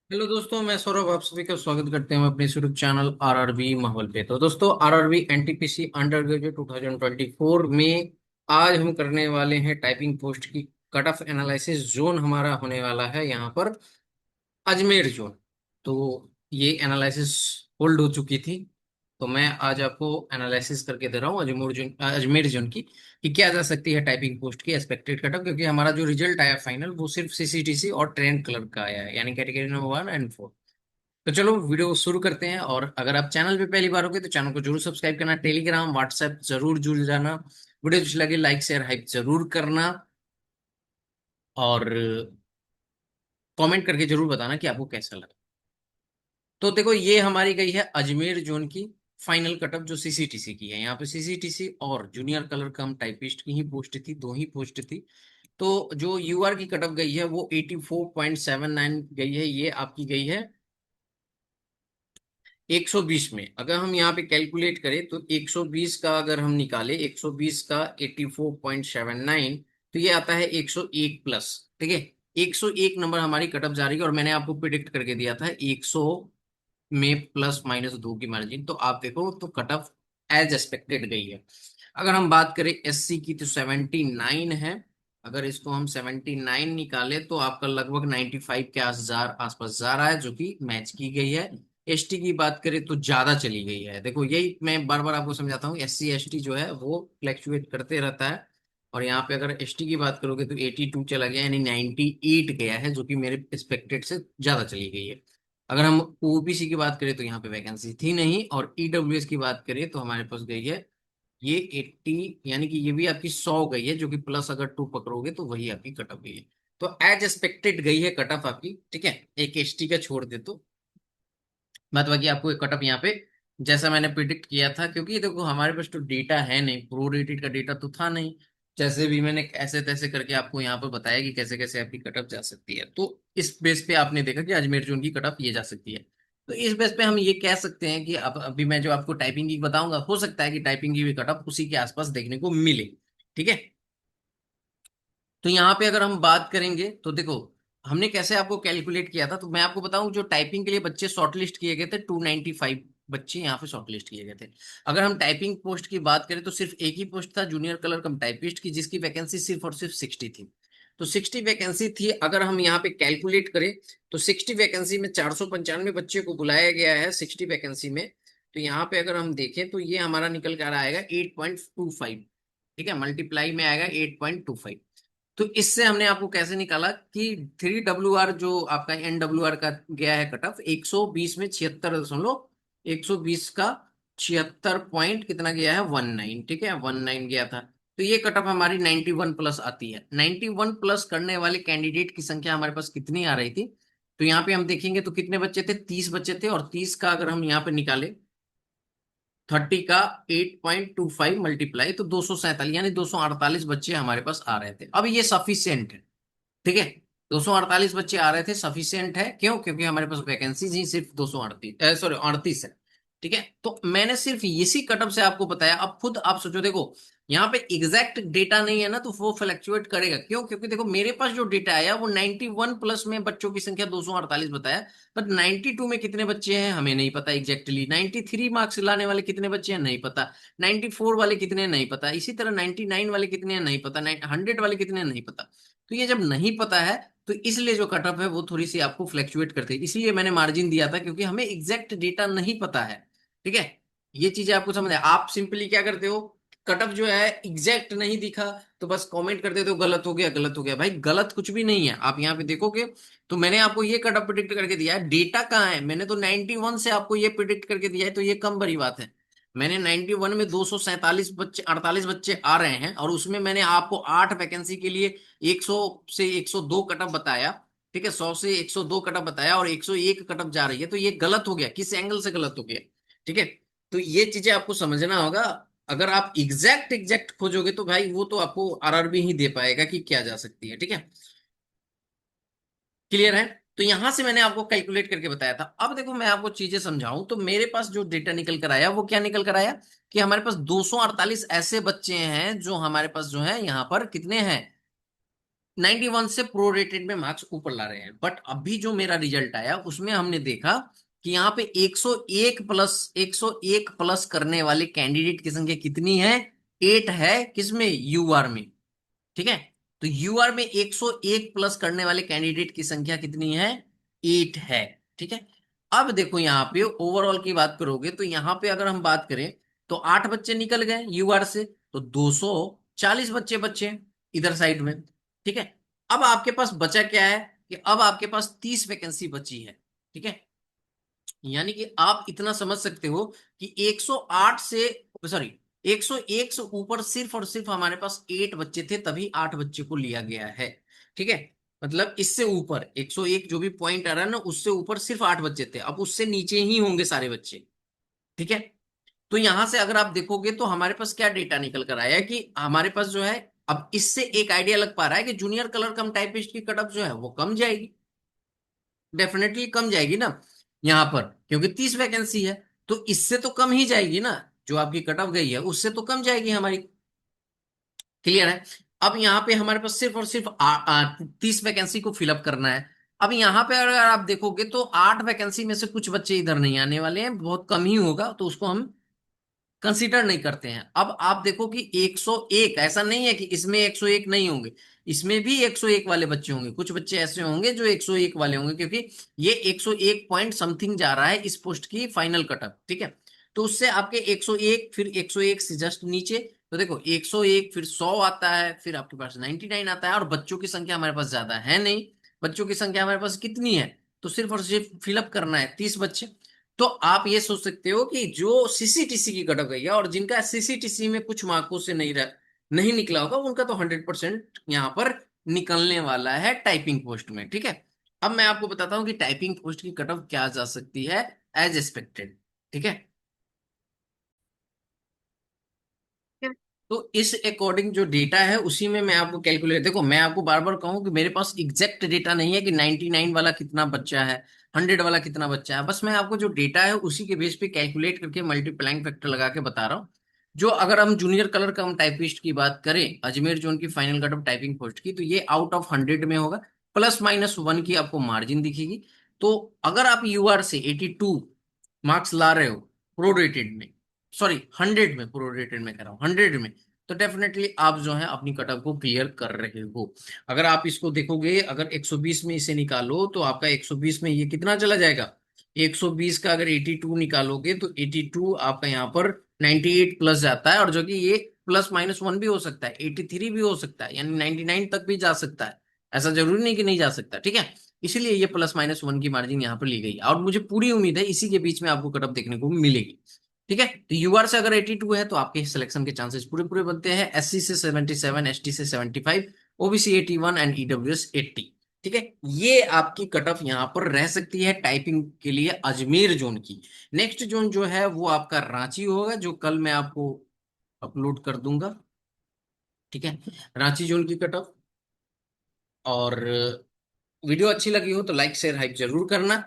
Hello दोस्तों, मैं सौरभ आप सभी का स्वागत करते हैं अपने यूट्यूब चैनल आरआरबी माहौल पे। तो दोस्तों, आरआरबी एनटीपीसी अंडर ग्रेजुएट 2024 में आज हम करने वाले हैं टाइपिंग पोस्ट की कट ऑफ एनालिसिस। जोन हमारा होने वाला है यहाँ पर अजमेर जोन। तो ये एनालिसिस होल्ड हो चुकी थी, तो मैं आज आपको एनालिसिस करके दे रहा हूँ अजमेर जोन की कि क्या जा सकती है टाइपिंग पोस्ट की एक्सपेक्टेड कटअप, क्योंकि हमारा जो रिजल्ट आया फाइनल वो सिर्फ सीसीटीसी और ट्रेंड क्लर्क का आया है, यानी कैटेगरी नंबर 1 एंड 4। तो चलो वीडियो शुरू करते हैं। और अगर आप चैनल पे पहली बार हो गए तो चैनल को जरूर सब्सक्राइब करना, टेलीग्राम व्हाट्सएप जरूर जुड़ जाना, वीडियो अच्छी लगे लाइक शेयर हाइप जरूर करना, और कमेंट करके जरूर बताना कि आपको कैसा लगा। तो देखो, ये हमारी गई है अजमेर जोन की फाइनल कटअप जो सीसीटीसी की है। यहाँ पे सीसीटीसी और जूनियर कलर कम टाइपिस्ट की ही पोस्ट थी, दो ही पोस्ट थी। तो जो यूआर की कटअप गई है वो 84.79 गई है, ये आपकी गई है 120 में। अगर हम यहाँ पे कैलकुलेट करें तो 120 का अगर हम निकाले, 120 का 84.79, तो ये आता है 101 प्लस। ठीक है, 101 नंबर हमारी कटअप जा रही है, और मैंने आपको प्रिडिक्ट करके दिया था 100 में +- 2 की मार्जिन। तो आप देखो तो कट ऑफ एज एक्सपेक्टेड गई है। अगर हम बात करें एससी की तो 79 है। अगर इसको हम 79 निकाले तो आपका लगभग 95 के आसपास जा रहा है, जो कि मैच की गई है। एसटी की बात करें तो ज्यादा चली गई है। देखो, यही मैं बार बार आपको समझाता हूँ, एससी एसटी जो है वो फ्लैक्चुएट करते रहता है। और यहाँ पे अगर एसटी की बात करोगे तो 82 चला गया, यानी 98 गया है, जो कि मेरे एक्सपेक्टेड से ज्यादा चली गई है। अगर हम ओबीसी की बात करें तो यहाँ पे वैकेंसी थी नहीं, और ईडब्ल्यूएस की बात करें तो हमारे पास गई है ये 80, यानी कि ये भी आपकी 100 गई है, जो कि प्लस अगर 2 पकड़ोगे तो वही आपकी कटअप गई है। तो एज एक्सपेक्टेड गई है कटअप आपकी। ठीक है, एक एसटी का छोड़ दे तो बात बाकी आपको एक कटअप यहाँ पे जैसा मैंने प्रिडिक्ट किया था, क्योंकि देखो हमारे पास तो डेटा है नहीं, प्रो रेटेड का डेटा तो था नहीं। जैसे भी मैंने ऐसे तैसे करके आपको यहाँ पर बताया कि कैसे कैसे आपकी कटअप जा सकती है, तो इस बेस पे आपने देखा कि अजमेर जोन की कटअप ये जा सकती है। तो इस बेस पे हम ये कह सकते हैं कि अब अभी मैं जो आपको टाइपिंग की बताऊंगा, हो सकता है कि टाइपिंग की भी कटअप उसी के आसपास देखने को मिले। ठीक है, तो यहाँ पे अगर हम बात करेंगे तो देखो हमने कैसे आपको कैलकुलेट किया था। तो मैं आपको बताऊं, जो टाइपिंग के लिए बच्चे शॉर्टलिस्ट किए गए थे 295 बच्चे यहाँ पे शॉर्टलिस्ट किए गए थे। अगर हम टाइपिंग पोस्ट की बात करें तो सिर्फ एक ही पोस्ट था, जूनियर कलर कम टाइपिस्ट की, जिसकी वैकेंसी सिर्फ और सिर्फ 60 थी। तो 60 वैकेंसी थी। अगर हम यहाँ पे कैलकुलेट करें तो 60 वैकेंसी में 495 बच्चे को बुलाया गया है 60 वैकेंसी में। तो यहाँ पे अगर हम देखें तो ये हमारा निकल कर आएगा 8.25। ठीक है, मल्टीप्लाई में आएगा 8.25। तो इससे हमने आपको कैसे निकाला कि 3WR जो आपका NWR का गया है कट ऑफ 120 में 76.120 का 76 पॉइंट कितना गया है 19। ठीक है, 19 गया था। तो ये कट ऑफ हमारी 91 प्लस आती है। 91 प्लस करने वाले कैंडिडेट की संख्या हमारे पास कितनी आ रही थी, तो यहाँ पे हम देखेंगे तो कितने बच्चे थे, 30 बच्चे थे। और 30 का अगर हम यहाँ पे निकाले 30 का 8.25 मल्टीप्लाई, तो 247 यानी 248 बच्चे हमारे पास आ रहे थे। अब ये सफिशियंट है। ठीक है, 248 बच्चे आ रहे थे, सफिशियंट है। क्यों? क्योंकि हमारे पास वैकेंसीज ही सिर्फ 238, सॉरी 38 है। ठीक है, तो मैंने सिर्फ इसी कटअप से आपको बताया। अब खुद आप सोचो, देखो यहाँ पे एग्जैक्ट डेटा नहीं है ना, तो वो फ्लक्चुएट करेगा। क्यों? क्योंकि देखो मेरे पास जो डेटा आया वो 91 प्लस में बच्चों की संख्या 248 बताया, बट 92 में कितने बच्चे हैं हमें नहीं पता एग्जैक्टली। 93 मार्क्स लाने वाले कितने बच्चे हैं नहीं पता। 94 वाले कितने हैं नहीं पता। इसी तरह 99 वाले कितने हैं नहीं पता। 100 वाले कितने हैं नहीं पता। तो ये जब नहीं पता है तो इसलिए जो कटअप है वो थोड़ी सी आपको फ्लैक्चुएट करती है। इसलिए मैंने मार्जिन दिया था, क्योंकि हमें एग्जैक्ट डेटा नहीं पता है। ठीक है, ये चीजें आपको समझ है। आप सिंपली क्या करते हो, कटअप जो है एग्जैक्ट नहीं दिखा तो बस कमेंट कर देते हो गलत हो गया गलत हो गया। भाई गलत कुछ भी नहीं है, आप यहाँ पे देखोगे तो मैंने आपको ये कटअप प्रिडिक्ट करके दिया है। डेटा कहाँ है? मैंने तो 91 से आपको ये प्रिडिक्ट करके दिया है, तो ये कम बड़ी बात है। मैंने 91 में 247 बच्चे 48 बच्चे आ रहे हैं, और उसमें मैंने आपको 8 वैकेंसी के लिए 100 से 102 कटअप बताया। ठीक है, 100 से 102 कटअप बताया, और 101 कटअप जा रही है। तो ये गलत हो गया, किस एंगल से गलत हो गया? ठीक है, तो ये चीजें आपको समझना होगा। अगर आप एग्जैक्ट एग्जैक्ट खोजोगे तो भाई वो तो आपको आरआरबी ही दे पाएगा कि क्या जा सकती है। ठीक है, क्लियर है? तो यहां से मैंने आपको कैलकुलेट करके बताया था। अब देखो मैं आपको चीजें समझाऊं तो मेरे पास जो डेटा निकल कर आया वो क्या निकल कर आया, कि हमारे पास 248 ऐसे बच्चे हैं जो हमारे पास जो है यहाँ पर कितने हैं, 91 से प्रोरेटेड में मार्क्स ऊपर ला रहे हैं। बट अभी जो मेरा रिजल्ट आया उसमें हमने देखा कि यहाँ पे 101 प्लस करने वाले कैंडिडेट की संख्या कितनी है, 8 है। किसमें, यूआर में। ठीक है, तो यूआर में 101 प्लस करने वाले कैंडिडेट की संख्या कितनी है, 8 है। ठीक है, अब देखो यहाँ पे ओवरऑल की बात करोगे तो यहाँ पे अगर हम बात करें तो 8 बच्चे निकल गए यूआर से, तो 240 बच्चे बचे इधर साइड में। ठीक है, अब आपके पास बचा क्या है कि अब आपके पास 30 वैकेंसी बची है। ठीक है, यानी कि आप इतना समझ सकते हो कि 108 से, सॉरी, 101 से ऊपर सिर्फ और सिर्फ हमारे पास 8 बच्चे थे, तभी 8 बच्चे को लिया गया है। ठीक है, मतलब इससे ऊपर 101 जो भी पॉइंट आ रहा है ना, उससे ऊपर सिर्फ 8 बच्चे थे, अब उससे नीचे ही होंगे सारे बच्चे। ठीक है, तो यहां से अगर आप देखोगे तो हमारे पास क्या डेटा निकल कर आया है कि हमारे पास जो है, अब इससे एक आइडिया लग पा रहा है कि जूनियर कलर कम टाइपिस्ट की कट ऑफ जो है वो कम जाएगी, डेफिनेटली कम जाएगी ना यहाँ पर, क्योंकि 30 वैकेंसी है, तो इससे तो कम ही जाएगी ना। जो आपकी कट ऑफ गई है उससे तो कम जाएगी हमारी। क्लियर है। अब यहाँ पे हमारे पास सिर्फ और सिर्फ 30 वैकेंसी को फिलअप करना है। अब यहाँ पे अगर आप देखोगे तो 8 वैकेंसी में से कुछ बच्चे इधर नहीं आने वाले हैं, बहुत कम ही होगा, तो उसको हम कंसीडर नहीं करते हैं। अब आप देखो कि 101, ऐसा नहीं है कि इसमें 101 नहीं होंगे, इसमें भी 101 वाले बच्चे होंगे, कुछ बच्चे ऐसे होंगे जो 101 वाले होंगे, क्योंकि ये 101 पॉइंट समथिंग जा रहा है इस पोस्ट की फाइनल कटअप। ठीक है, तो उससे आपके 101 फिर 101 से जस्ट नीचे, तो देखो 101 फिर 100 आता है, फिर आपके पास 99 आता है, और बच्चों की संख्या हमारे पास ज्यादा है नहीं। बच्चों की संख्या हमारे पास कितनी है, तो सिर्फ और सिर्फ फिलअप करना है 30 बच्चे। तो आप ये सोच सकते हो कि जो सीसीटीसी की कट ऑफ गई है और जिनका सीसीटीसी में कुछ मार्कों से नहीं निकला होगा, उनका तो 100% यहाँ पर निकलने वाला है टाइपिंग पोस्ट में। ठीक है, अब मैं आपको बताता हूँ कि टाइपिंग पोस्ट की कट ऑफ क्या जा सकती है एज एक्सपेक्टेड। ठीक है, तो इस अकॉर्डिंग जो डेटा है उसी में मैं आपको कैलकुलेट, देखो मैं आपको बार बार कहूँ कि मेरे पास एग्जैक्ट डेटा नहीं है कि 99 वाला कितना बच्चा है, 100 वाला कितना बच्चा है, बस मैं आपको जो डेटा है उसी के बेस पे कैलकुलेट करके मल्टीप्लाइंग फैक्टर लगा के बता रहा हूँ। जो अगर हम जूनियर कलर कम टाइपिस्ट की बात करें अजमेर जोन की final cut off typing post की, तो ये आउट ऑफ 100 में होगा, +-1 की आपको मार्जिन दिखेगी। तो अगर आप यूआर से 82 मार्क्स ला रहे हो प्रोरेटेड में, सॉरी 100 में, प्रोरेटेड में कह रहा हूँ 100 में, तो डेफिनेटली आप जो है अपनी कट ऑफ को क्लियर कर रहे हो। अगर आप इसको देखोगे, अगर 120 में इसे निकालो तो आपका 120 में ये कितना चला जाएगा, 120 का अगर 82 निकालोगे तो 82 आपका यहाँ पर 98 प्लस जाता है, और जो कि ये +-1 भी हो सकता है, 83 भी हो सकता है, यानी 99 तक भी जा सकता है। ऐसा जरूरी नहीं कि नहीं जा सकता। ठीक है, इसीलिए ये +-1 की मार्जिन यहाँ पर ली गई और मुझे पूरी उम्मीद है इसी के बीच में आपको कट ऑफ देखने को मिलेगी। ठीक है, तो यूआर से अगर 82 है तो आपके सिलेक्शन के चांसेस पूरे पूरे बनते हैं। एससी से 77, एसटी से 75, ओबीसी 81 एंड ईडब्ल्यूएस 80। ठीक है, ये आपकी कट ऑफ यहाँ पर रह सकती है टाइपिंग के लिए अजमेर जोन की। नेक्स्ट जोन जो है वो आपका रांची होगा, जो कल मैं आपको अपलोड कर दूंगा। ठीक है, रांची जोन की कट ऑफ। और वीडियो अच्छी लगी हो तो लाइक शेयर हाइप जरूर करना।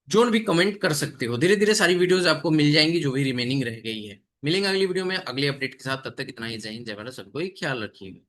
जोन भी कमेंट कर सकते हो, धीरे धीरे सारी वीडियोस आपको मिल जाएंगी जो भी रिमेनिंग रह गई है। मिलेंगे अगली वीडियो में अगले अपडेट के साथ, तब तक इतना ही। जय हिंद, जय भारत, सबको ख्याल रखिएगा।